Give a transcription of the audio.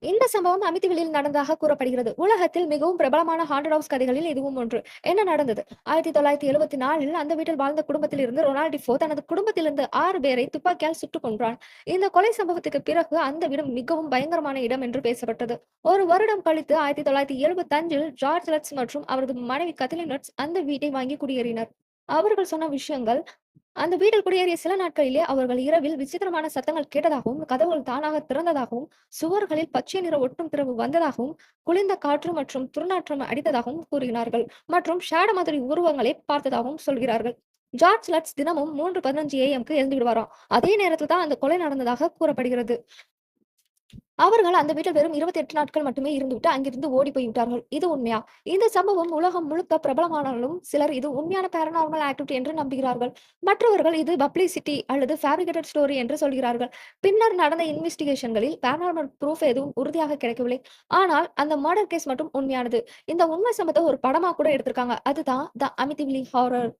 இந்த சம்பவம் அமித்திவில்லில் நடந்ததாக கூறப்படுகிறது. உலகத்தில் மிகவும் பிரபலமான ஹாண்டட் ஹவுஸ் கதைகளில் இதுவும் ஒன்று. என்ன நடந்தது? 1974இல் அந்த வீட்டில் வாழ்ந்த குடும்பத்தில் இருந்து ரொனால்ட் டிஃபோ தனது குடும்பத்திலிருந்து 6 பேரை துப்பாக்கியால் சுட்டுக் கொன்றான். இந்த கொலை சம்பவத்துக்கு பிறகு அந்த வீடு மிகவும் பயங்கரமான இடம் என்று பேசப்பட்டது. ஒரு வருடம் கழித்து 1975இல் ஜார்ஜ் லட்ஸ் மற்றும் அவரது மனைவி கத்லின் லட்ஸ் அந்த வீட்டை வாங்கி குடியேறினர். அவர்கள் சொன்ன விஷயங்கள் அந்த வீட்டில் குடியேறிய சில நாட்களிலே அவர்கள் இரவில் விசித்திரமான சத்தங்கள் கேட்டதாகவும், கதவுகள் தானாக திறந்ததாகவும், சுவர்களில் பச்சை நிற ஒட்டும் திரவு வந்ததாகவும், குளிர்ந்த காற்று மற்றும் துர்நாற்றம் அடித்ததாகவும் கூறினார்கள். மற்றும் ஷேடோ மாதிரி உருவங்களை பார்த்ததாகவும் சொல்கிறார்கள். ஜார்ஜ் லட்ஸ் தினமும் 3:15 AM எழுந்து விடுவாராம். அதே நேரத்தில் தான் அந்த கொலை நடந்ததாக கூறப்படுகிறது. அவர்கள் அந்த வீட்டில் வெறும் 28 நாட்கள் மட்டுமே இருந்துவிட்டு அங்கிருந்து ஓடி போய்விட்டார்கள். இது உண்மையா? இந்த சம்பவம் உலகம் முழுக்க பிரபலமானாலும் சிலர் இது உண்மையான பாராநார்மல் ஆக்டிவிட்டி என்று நம்புகிறார்கள். மற்றவர்கள் இது பப்ளிசிட்டி அல்லது ஃபேப்ரிகேட்டட் ஸ்டோரி என்று சொல்கிறார்கள். பின்னர் நடந்த இன்வெஸ்டிகேஷன்களில் பாராநார்மல் ப்ரூஃப் எதுவும் உறுதியாக கிடைக்கவில்லை. ஆனால் அந்த மர்டர் கேஸ் மட்டும் உண்மையானது. இந்த உண்மை சம்பவத்தை ஒரு படமா கூட எடுத்திருக்காங்க. அதுதான் த அமிட்டிவிலி ஹாரர்.